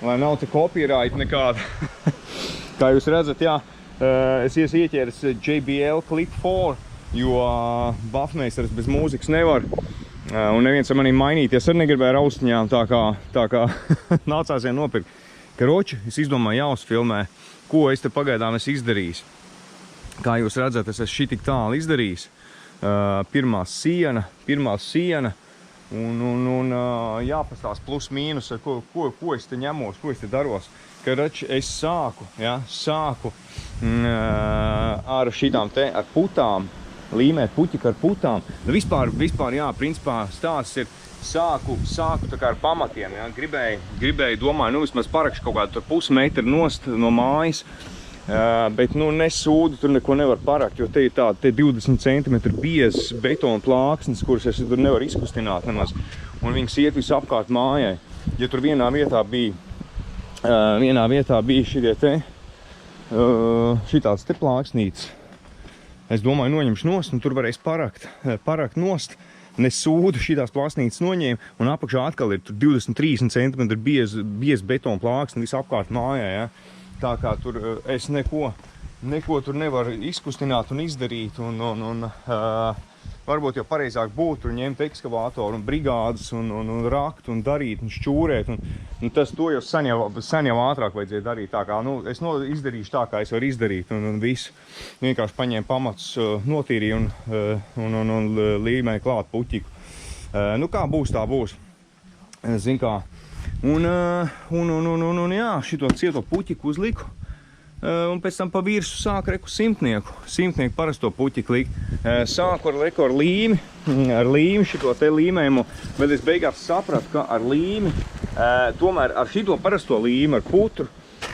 lai nav te copyright nekāda. Kā jūs redzat, jā, es ieķēris JBL Clip 4, jo Buffmeisters bez mūzikas nevar. Un neviens ar manī mainīties ar negribēju ar austiņām, tā kā nācās vien nopirkt. Karoči, es izdomāju jāuzfilmē, ko es te pagaidām esmu izdarījis. Kā jūs redzat, es esmu šitik tālu izdarījis. Pirmā siena, un jāpastās plus mīnus, ko es te ņemos, ko es te daros. Karoči, es sāku ar šitām te, ar putām, līmēt puķiku ar putām. Vispār, jā, principā stāsts ir, sāku tā kā ar pamatiem, jā, gribēju, domāju, vismaz parakšu kaut kādu pusmetru nost no mājas, bet, nesūdu, tur neko nevar parakt, jo te ir tāda 20 cm biezs betona plāksnes, kuras es tur nevaru izkustināt nemaz, un viņas iet visu apkārt mājai. Ja tur vienā vietā bija šitāds te plāksnītes, es domāju, noņemšu nost, un tur varēs parakt nost, nesūdu šitās plāksnītes noņēmu, un apakšā atkal ir tur 20-30 cm biez betona plāksne visu apkārt mājā, ja? Tā kā tur es neko tur nevaru izkustināt un izdarīt, un varbūt jau pareizāk būtu ņemt ekskavātoru un brigādes un rakt un darīt un šķūrēt, un tas to jau sen jau ātrāk vajadzēja darīt, tā kā, es izdarīšu tā, kā es varu izdarīt, un visu. Vienkārši paņēmu pamatus, notīrīju un līmēju klāt puķiku. Kā būs, tā būs. Zin kā. Un jā, šito cieto puķiku uzliku. Un pēc tam pa virsu sāku simtnieku parasto puķiku likt. Sāku ar līmi šito te līmējumu, bet es beigās sapratu, ka ar līmi, tomēr ar šito parasto līmi, ar putru,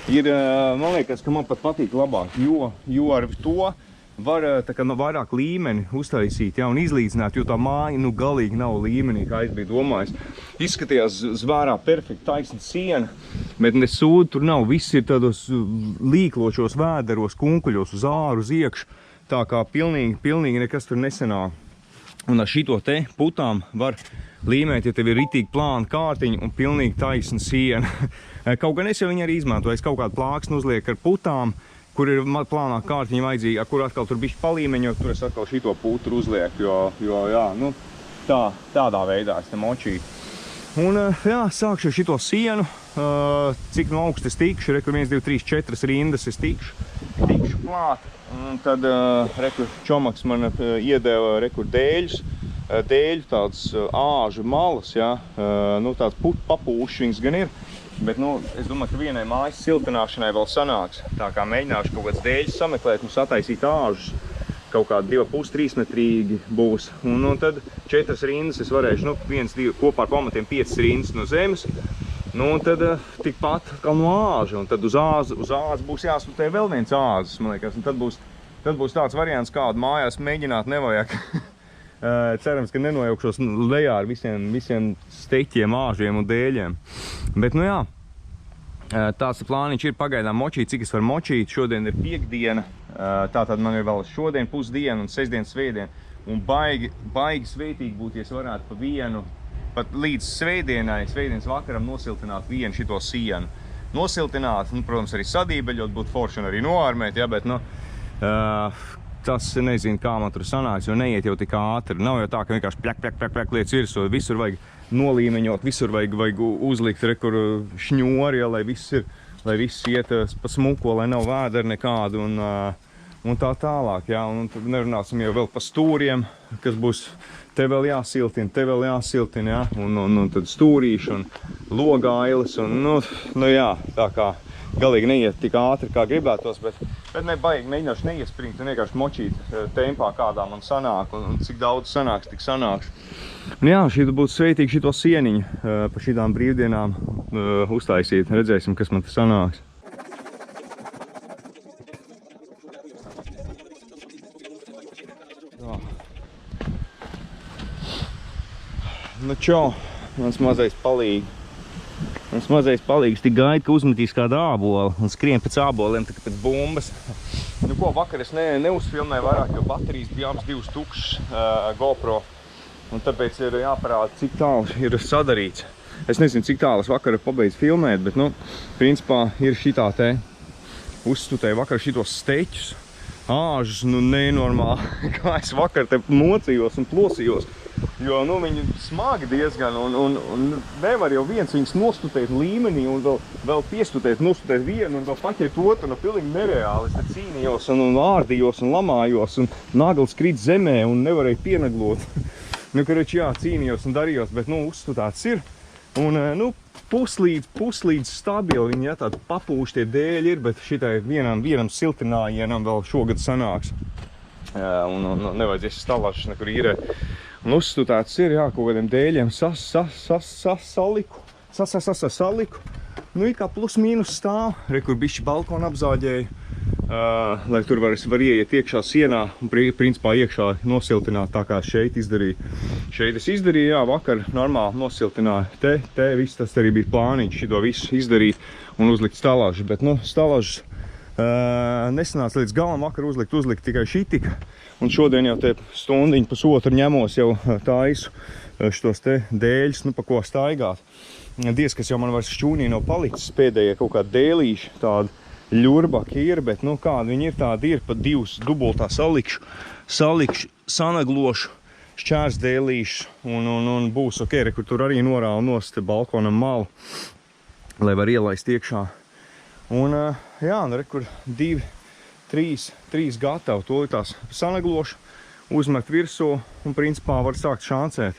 ir, man liekas, ka man pat patīk labāk, jo ar to var tā kā vairāk līmeni uztaisīt, ja, un izlīdzināt, jo tā māja, galīgi nav līmenī, kā es biju domājis. Izskatījās zvērā perfekti taisna siena, bet nesūdu tur nav, viss ir tādos līklošos vēderos, kunkuļos, uz āru, uz iekšu, tā kā pilnīgi nekas tur nesenāk. Un ar šito te putām var līmēt, ja tev ir ritīgi plāna kārtiņa un pilnīgi taisna siena. Kaut gan es jau viņu arī izmantoju, es kaut kādu plāksni uzlieku ar putām, kur ir plānā kārtiņa vajadzīga, kur atkal tur bišķi palīmeņot, tur es atkal šito putru uzlieku, jo jā, tādā veidā es te močīju. Un jā, sākšu šito sienu, cik no augstu es tikšu, rekur 1, 2, 3, 4 rindas es tikšu klāt, un tad rekur čomaks man iedeva rekur dēļu tāds āžu malas, jā, tāds papūšs viņas gan ir. Bet, es domāju, ka vienai mājas siltināšanai vēl sanāks. Tā kā mēģināšu kaut kāds dēļus sameklēt un sataisīt āžus. Kaut kādi 2,5–3 metrīgi būs. Un tad 4 rindas es varēšu, 1, 2, kopā ar pamatiem 5 rindas no zemes. Un tad tikpat atkal no āža. Un tad uz āzes būs jāsutē vēl viens āzes, man liekas. Un tad būs tāds variants, kādu mājās mēģināt nevajag. Cerams, ka nenojaukšos lejā ar visiem steķiem, āžiem un dēļiem. Bet, jā, tāds plāniņš ir pagaidām močīt, cik es varu močīt. Šodien ir piekdiena, tātad man ir vēl šodien pusdiena un sestdien svētdien. Un baigi svētīgi būt, ja es varētu pa vienu, pat līdz svētdienas vakaram nosiltināt vienu šito sienu. Nosiltināt, protams, arī sadībeļot, būt forši un arī noārmēt, ja, bet, tas nezinu, kā man tur sanāks, jo neiet jau tik ātri. Nav jau tā, ka vienkārši pļak liec virsū. Visur vajag nolīmeņot, visur vajag uzlikt rekur šņori, ja, lai viss iet pa smuko, lai nav vēdera nekādu un tā tālāk. Ja. Un tad nerunāsim jau vēl pa stūriem, kas būs te vēl jāsiltina, ja. Un tad stūrīši un logailes un, jā, tā kā galīgi neiet tik ātri, kā gribētos, bet nebaigi mēģināšu neiespringt un vienkārši močīt tempā, kādā man sanāk, un cik daudz sanāks, tik sanāks. Un jā, šī būtu sveitīgi šito sieniņu pa šitām brīvdienām uztaisīt. Redzēsim, kas man te sanāks. Čau, mans mazais palīgi. Mans mazais palīgs tik gaida, ka uzmetīs kādu ābolu un skrien pēc āboliem, tā kā pēc bumbas. Vakar es neuzfilmēju vairāk, jo baterijas bija abas 2 tukšas GoPro. Un tāpēc ir jāparāda, cik tālu ir sadarīts. Es nezinu, cik tālu es vakar pabeidzu filmēt, bet, nu, principā ir šitā te uzstutēju vakar šitos steķus. Āžus, nu, nenormāli, kā es vakar te mocījos un plosījos. Jo, nu, viņi smagi diezgan, un nevar jau viens viņus nostutēt līmenī un vēl piestutēt, nostutēt vienu un vēl paķert otru, nu, pilnīgi nereāli. Es te cīnījos un ārdījos un lamājos un nagls krīt zemē un nevarēju pienaglot. Nu, kareči, jā, cīnījos un darījos, bet, nu, uzstutēts ir. Un, nu, puslīdz stabili viņi, ja, tādi papūši tie dēļi ir, bet šitai vienam siltinājienam vēl šogad sanāks. Un nevajadzēs stalašas nekur īrēt. Un uzstutēts ir, jā, kaut kādiem dēļiem saliku. Nu, it kā plus mīnus stāv, re, kur bišķi balkonu apzāģēja, lai tur var ieiet iekšā sienā un principā iekšā nosiltināt, tā kā šeit izdarīju. Šeit es izdarīju, jā, vakar normāli nosiltināju. Te viss tas arī bija plāniņš, šito visu izdarīt un uzlikt stalažu, bet, nu, stalažas nesanāca līdz galam, vakar uzlikt tikai šitika. Un šodien jau te stundiņu pusotru ņemos jau taisu šitos te dēļus, nu, pa ko staigāt. Diez, kas jau man vairs šķūnī nav palicis, pēdējie kaut kādi dēlīši, tādi ļurbaki ir, bet, nu, kādi viņi ir, tādi ir, pat divas dubultā salikšu, sanaglošu, šķērs dēlīšus, un būs ok, re, kur tur arī norāla nost balkonam malu, lai var ielaist iekšā. Un, jā, nu, re, kur trīs gatavi, to ir tās sanaglošu, uzmet virsū, un principā var sākt šancēt.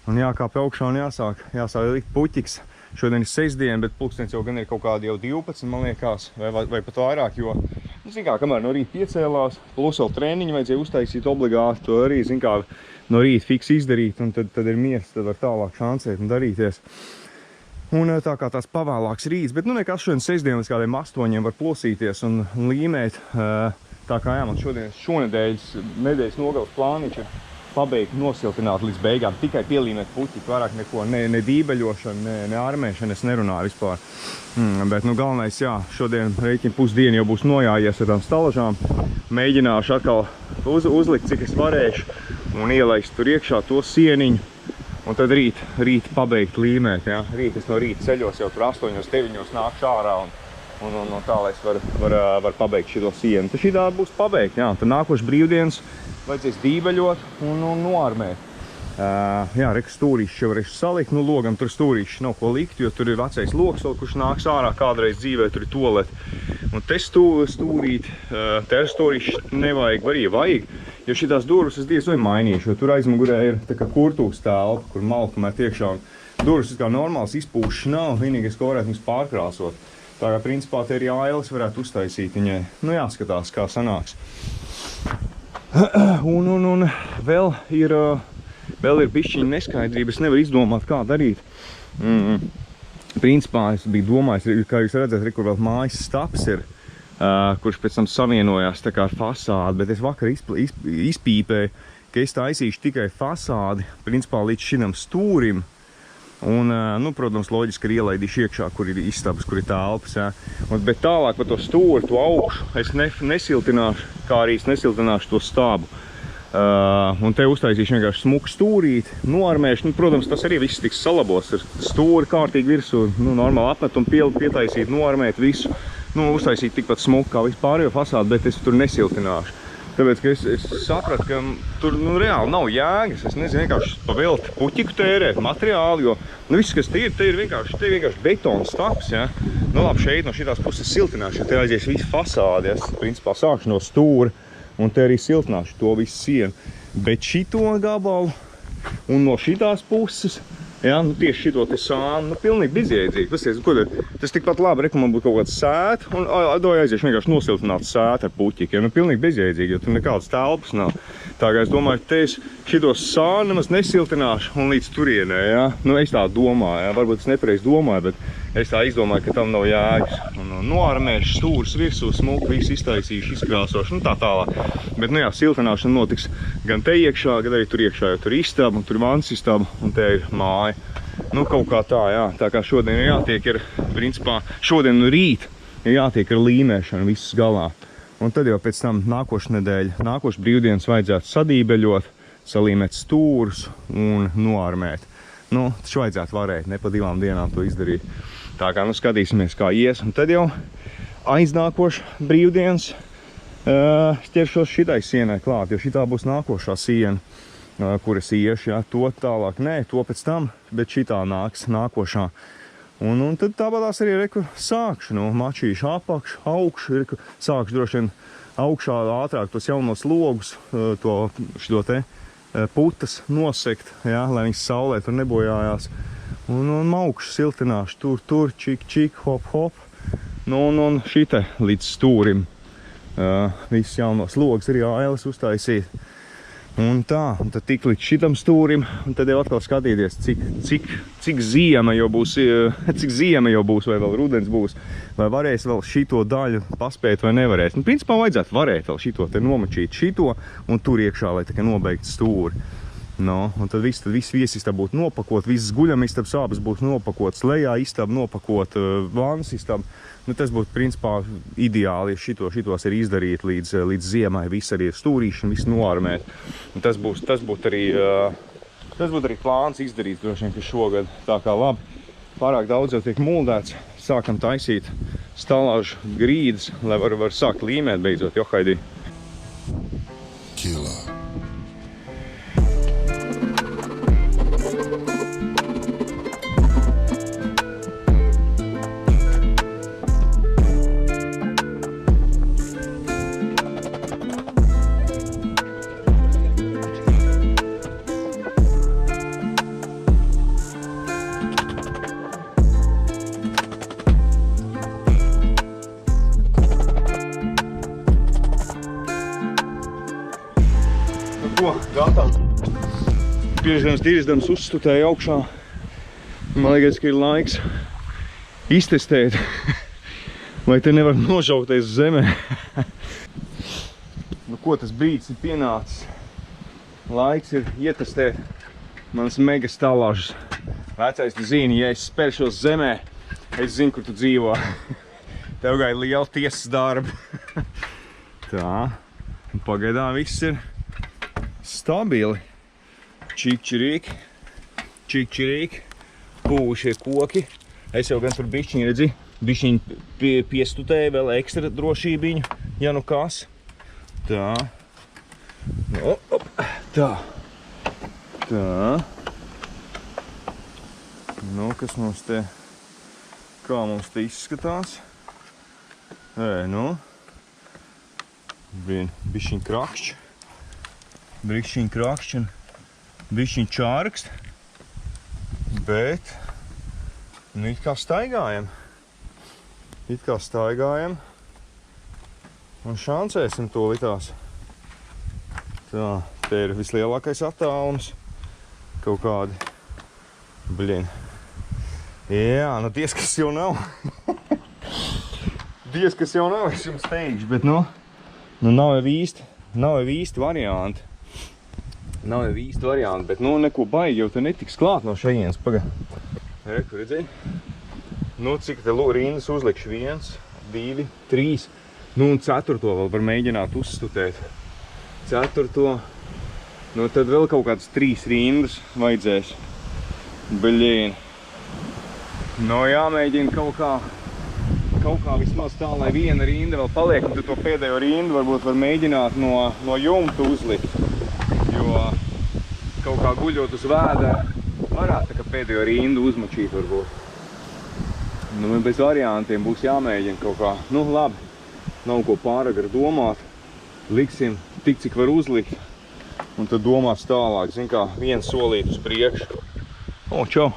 Un jākāp augšā un jāsāk likt puķiks. Šodien ir sestdiena, bet pulkstenis jau gan ir kaut kādi jau 12, man liekas, vai pat vairāk, jo, nu, zin kā, kamēr no rīta piecēlās, plus vēl treniņu vajadzēja uztaisīt obligāti, to arī, zin kā, no rīta fiks izdarīt, un tad ir miers, tad var tālāk šancēt un darīties. Un tā kā tās pavēlāks rīts, bet, nu, nekas šodien sestdien līdz kādiem 8 var plosīties un līmēt. Tā kā, jā, man šonedēļas nogales plāniņš ir pabeigt nosiltināt līdz beigām, tikai pielīmēt puķi, vairāk neko, ne dībeļošana, ne ārmēšana, es nerunāju vispār. Bet, nu, galvenais, jā, šodien reiķina pusdienu jau būs nojājies ar tām stalažām. Mēģināšu atkal uzlikt, cik es varēšu, un ielaist tur iekšā to sieniņu, un tad rīt pabeigt līmēt, jā. Rīt es no rīta ceļos jau tur 8-9 nākšu ārā, un tā, lai es var pabeigt šito sienu. Tad šitā būs pabeigt, jā, tad nākoši brīvdienas vajadzēs dībeļot un noarmēt. Jā, reka stūrīšs jau varēšu salikt, nu logam tur stūrīšs nav ko likt, jo tur ir vecais loks, kurš nāks ārā kādreiz dzīvē, tur ir toaleti. Un te stūrīšs nevajag, arī vajag, jo šitās durvis es diez vai mainīšu, jo tur aizmugurē ir tā kā kurtūs telpa, kur malku met iekšā, un durvis kā normāls izpūšs nav, vienīgais, ko varētu mums pārkrāsot. Tā kā principā te arī ailes varētu uztaisīt viņai, nu jāskatās, kā sanāks. Un vēl ir bišķiņa neskaidrība, es nevaru izdomāt, kā darīt. Principā es biju domājis, kā jūs redzat, kur vēl mājas staps ir, kurš pēc tam savienojās tā kā ar fasādi, bet es vakar izpīpēju, ka es taisīšu tikai fasādi, principā līdz šitam stūrim. Un, nu, protams, loģiski ir ielaidīšu iekšā, kur ir istabas, kur ir telpas, jā. Bet tālāk par to stūri, to augšu, es nesiltināšu, kā arī es nesiltināšu to stābu. Un te uztaisīšu vienkārši smuku stūrīti, noarmēšu. Nu, protams, tas arī viss tiks salabos, ir stūri kārtīgi virsū, nu, normāli apmet un pietaisīt, noarmēt visu. Nu, uztaisīt tikpat smuku kā vispār jau fasādi, bet es tur nesiltināšu. Tāpēc, ka es sapratu, ka tur, nu, reāli nav jēgas. Es nezinu, vienkārši pavēlt puķiku tērēt, materiāli, jo, nu, viss, kas te ir vienkārši betons staps, ja. Nu, labi, šeit no šitās puses siltināšu, jo te aizies visu fasādi, es, principā, sākšu no stūra, un te arī siltināšu to visu sienu. Bet šito gabalu, un no šitās puses, jā, nu, tieši šito te sānu, nu, pilnīgi bezjēdzīgi. Tas tikpat labi, man būtu kaut kāds sēta, un aiziešu vienkārši nosiltināt sētu ar puķikiem. Nu, pilnīgi bezjēdzīgi, jo tur nekādas telpas nav. Tā kā es domāju, te es šitos sānu nemaz nesiltināšu un līdz turienē, jā. Nu, es tā domāju, jā. Varbūt es nepareizi domāju, bet es tā izdomāju, ka tam nav jēgas. Un noarmēšu stūrus virsū, smuku, visu iztaisīšu, izkrāsošu, un tā tālāk. Bet, nu jā, siltināšana notiks gan te iekšā, gan arī tur iekšā, jo tur ir istaba, un tur ir vannas istaba, un te ir māja. Nu, kaut kā tā, jā. Tā kā šodien ir jātiek ir, principā, šodien un rīt ir jātiek ar līmēšanu viss galā. Un tad jau pēc tam nākošu brīvdienas vajadzētu sadībeļot, salīmēt stūrus un noarmēt. Nu, taču vajadzētu varēt, ne pa 2 dienām to izdarīt. Tā kā, nu, skatīsimies, kā ies. Un tad jau aiznākoši brīvdienas ķeršos šitai sienai klāt, jo šitā būs nākošā siena, kur es iešu, ja, to tālāk, nē, to pēc tam, bet šitā nāks nākošā. Un tad tāpatās arī, reku, sākšu, nu, mačīšu apakšu, augšu, reku, sākšu droši vien augšā ātrāk tos jaunos logus, šito te putas nosekt, ja, lai viņas saulē tur nebojājās. Un maukšu siltināšu tur, čik, hop. Nu, un šite līdz stūrim visus jaunos logus arī ailes uztaisīt. Un tā, un tad tik līdz šitam stūrim, un tad jau atkal skatīties, cik ziema jau būs, vai vēl rudens būs, vai varēs vēl šito daļu paspēt vai nevarēs. Nu, principā vajadzētu varēt vēl šito te nomačīt šito un tur iekšā, lai tikai nobeigt stūri. No, un tad viss viesistaba būtu nopakot, visas guļamistabas abas būtu nopakotas, lejā istaba nopakot, vannas istaba. Nu, tas būtu principā ideāli, ja šitos ir izdarīt līdz ziemai, viss arī ir stūrīšana, viss noarmēt. Un tas būtu arī plāns izdarīt, droši vien, ka šogad tā kā labi. Pārāk daudz jau tiek muldēts, sākam taisīt stalāžu grīdas, lai var sākt līmēt beidzot, jo Haidī. Killer. Gatavs. Pieždams, tīrisdams uzstutēju augšā. Man liekas, ka ir laiks iztestēt, vai te nevar nožaukties zemē. Nu, ko tas brīdis ir pienācis? Laiks ir ietestēt manas mega stalāžas. Vecais, tu zini, ja es spēršos zemē, es zinu, kur tu dzīvo. Tev gaida liela tiesas darba. Tā, un pagaidām viss ir stabili. Čikčirīk, pūšie koki. Es jau gan tur bišķiņi redzi, bišķiņi piestutēju vēl ekstra drošībiņu, ja nu kas. Tā. Tā. Nu, kas mums te, kā mums te izskatās? Nu, bišķiņi krakšķi. Brikšķiņ krakšķi un bišķiņ čārkst, bet, nu, it kā staigājam. Un šancēsim to litās. Tā, te ir vislielākais attālums. Kaut kādi, Jā, nu, kas jau nav. Kas jau nav, es jums teikšu, bet, nu nav jau īsti varianti. Bet, nu, neko baigi jau te netiks klāt no šajienes. Reku, redzēji? Nu, cik te rindas uzlikšu? 1, 2, 3. Nu, un 4. vēl var mēģināt uzstutēt. 4. Nu, tad vēl kaut kādas 3 rindas vajadzēs. Nu, jāmēģina kaut kā vismaz tā, lai viena rinda vēl paliek, un tad to pēdējo rindu varbūt var mēģināt no jumta uzlikt. Jo kaut kā guļot uz vēdera varētu tā kā pēdējo rindu uzmačīt varbūt. Nu, bez variantiem būs jāmēģina kaut kā. Nu, labi, nav ko pāragri domāt. Liksim tik, cik var uzlikt, un tad domās tālāk. Zin kā, viens solīt uz priekšu. Čau!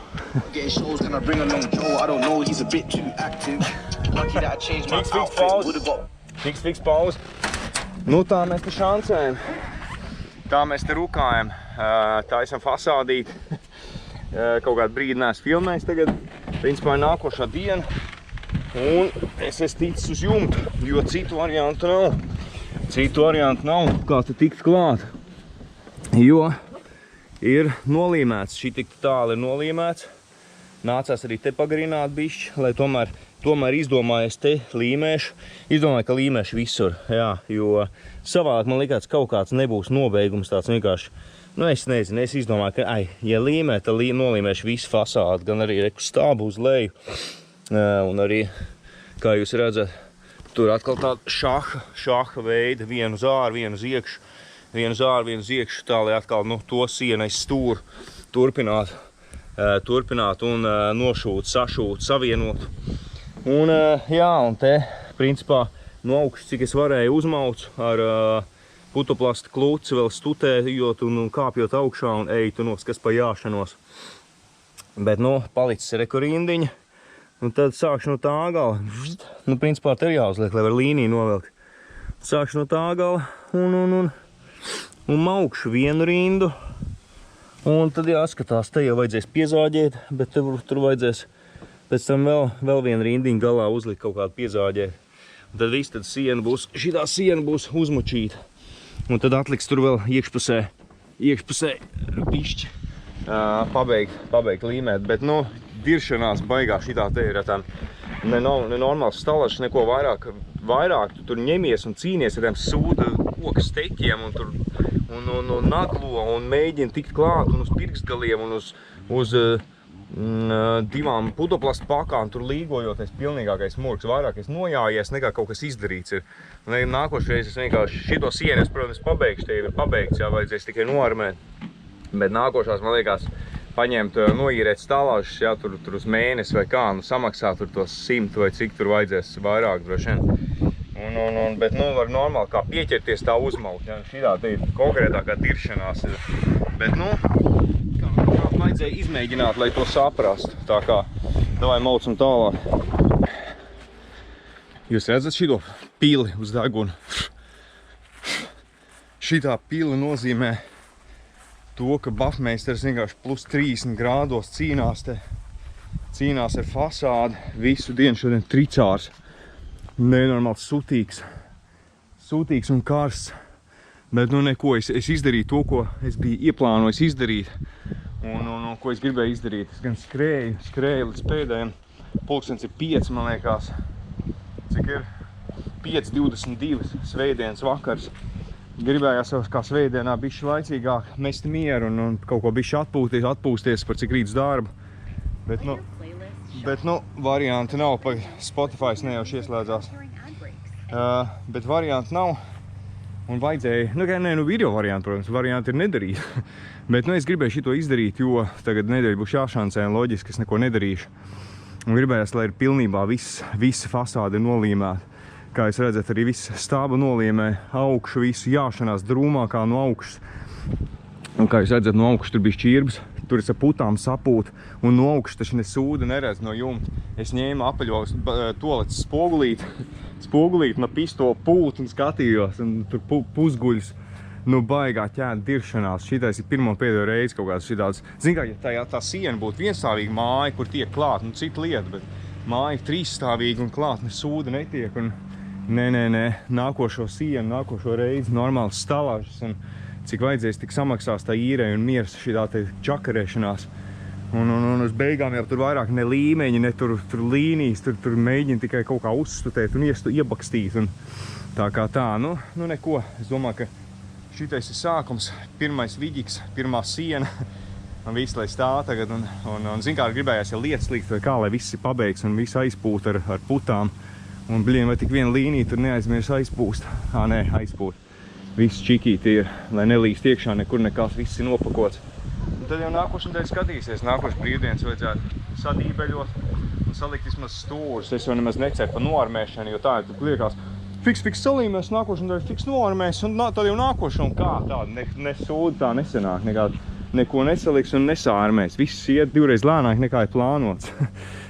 Fiks pauze. Nu, tā mēs te šancējam. Tā mēs te rukājam, taisam fasādīt. Kaut kādu brīdi neesmu filmējis tagad. Principā ir nākošā diena. Un es esmu ticis uz jumtu, jo citu variantu nav. Kā te tikt klāt. Jo ir nolīmēts, šī tik tāli ir nolīmēts. Nācās arī te pagarināt bišķi, lai tomēr izdomāju, es te līmēšu. Izdomāju, ka līmēšu visur, jā, jo savādāk man likās kaut kāds nebūs nobeigums tāds vienkārši, Nu, es nezinu, es izdomāju, ka, ja līmē, tad nolīmēšu visu fasādu, gan arī reku stābu uz leju. Un arī, kā jūs redzat, tur atkal tāda šaha veida, vienu uz āru, vienu uz iekšu, vienu uz āru, vienu uz iekšu, tā, lai atkal, nu, to sienais stūru turpināt un nošūt, sašūt, savienot. Un, jā, un te, principā, no augšas, cik es varēju uzmaucu ar putoplasta klūci vēl stutējot un kāpjot augšā un eitu nos, kas pa jāšanos. Bet, nu, palicis rekurindiņa. Un tad sākšu no tā gala. Nu, principā, te ir jāuzliek, lai var līniju novelkt. Sākšu no tā gala un maukšu vienu rindu. Un tad jāskatās, te jau vajadzēs piezāģēt, bet tur vajadzēs pēc tam vēl vienu rindiņu galā uzlikt kaut kādu piezāģēt. Un tad viss tad siena būs, šitā siena būs uzmučīta. Un tad atliks tur vēl iekšpusē pišķi pabeigt līmēt. Bet, nu, diršanās baigā šitā te ir tā nenormāls stalažs, neko vairāk tu tur ņemies un cīnies ar tiem sūda koku steķiem un naglo un mēģina tikt klāt un uz pirkstgaliem un uz divām putoplasta pakām tur līgojoties pilnīgākais murgs, vairākais nojājies nekā kaut kas izdarīts ir. Un nākošreiz es vienkārši šito sienu, protams, pabeigšu, te ir pabeigts, jā, vajadzēs tikai noarmēt. Bet nākošās, man liekas, paņemt, noīrēt stālāšus, jā, tur uz mēnesi vai kā, nu samaksāt tur tos 100 vai cik tur vajadzēs vairāk droši vien. Bet, nu, var normāli kā pieķerties tā uzmaukt, jā, šitā te ir konkrētākā diršanās. Bet, nu, kā vajadzēja izmēģināt, lai to saprastu. Tā kā, davai maucam tālāk. Jūs redzat šito pili uz deguna? Šitā pili nozīmē to, ka bafmeisters vienkārši plus 30 grādos cīnās ar fasādi visu dienu šodien tricārs. Nenormāls sutīgs un karsts. Bet, nu, neko, es izdarīju to, ko es biju ieplānojis izdarīt. Un ko es gribēju izdarīt. Es gan skrēju līdz pēdējiem. Pulkstens ir 5, man liekas. Cik ir? 5:22 svētdienas vakars. Gribējās jau kā svētdienā bišķi laicīgāk mest mieru un kaut ko bišķi atpūsties par cik rīts darbu. Bet, nu, varianti nav, pa Spotify nejauši ieslēdzās. Bet varianti nav. Un vajadzēja, video varianti, protams, varianti ir nedarīt. Bet, nu, es gribēju šito izdarīt, jo tagad nedēļa būs jāšancē un loģiski, es neko nedarīšu. Un gribējās, lai ir pilnībā visa fasāde nolīmēta. Kā jūs redzat, arī viss stāba nolīmē, augšu visu jāšanās drūmākā no augšas. Un kā jūs redzat, no augšas tur bija šķirbs, tur es ar putām sapūtu, un no augšas taču ne sūda neredz no jumta. Es ņēmu apaļo toaletes spogulīt no pistolu pūt un skatījos, un tur pusguļus. Nu, baigā ķēda diršanās. Šitais ir pirmo pēdējo reizi kaut kāds šitāds. Zin kā, ja tā siena būtu vienstāvīga māja, kur tiek klāt, nu cita lieta, bet māja ir trīsstāvīga un klāt ne sūda netiek. Un nē, nākošo sienu, nākošo reizi normāls stalāžas un cik vajadzēs, tik samaksās tā īrei un miers šitā te čakarēšanās. Un uz beigām jau tur vairāk ne līmeņi, ne tur līnijas, tur mēģina tikai kaut kā uzstutēt un iebakstīt. Un tā kā tā, nu neko. Es domāju, ka šitais ir sākums, pirmais viģiks, pirmā siena. Un viss, lai stāv tagad. Un zin kā, gribējās ja lietas likt vai kā, lai viss ir pabeigts un viss aizpūt ar putām. Un blien, vai tik viena līnija tur neaizmirs aizpūst. Nē, aizpūt. Viss čikīti ir, lai nelīst iekšā, nekur nekās, viss ir nopakots. Un tad jau nākošu nedēļu skatīsies, nākošu brīvdienas vajadzētu sadībeļot un salikt vismaz stūrus. Es jau nemaz neceru pa noarmēšanu, jo tā ir liekas, fiks salīmēs, nākošu nedēļu fiks noarmēs un tad jau nākošu un kā tāda, ne sūda tā nesenāk, neko nesaliks un nesārmēs. Viss iet divreiz lēnāk nekā ir plānots.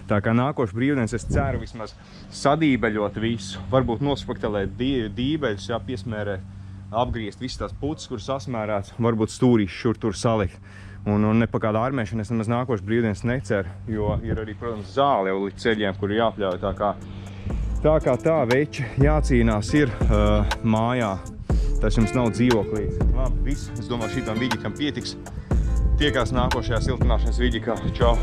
Tā kā nākošu brīvdienas es ceru vismaz sadībeļot visu, varbūt nospektelēt dībeļus, jā, piesmērēt. Apgriezt visas tās putas, kuras sasmērēts, varbūt stūrīši šur tur salikt. Un ne pa kādu ārmēšanu es nemaz nākošu brīvdienas neceru, jo ir arī, protams, zāle jau līdz ceļiem, kur jāpļauj. Tā kā tā veči jācīnās ir mājā. Tas jums nav dzīvoklīts. Labi, viss. Es domāju, šitam viģikam pietiks. Tiekās nākošajā siltināšanas viģikā. Čau!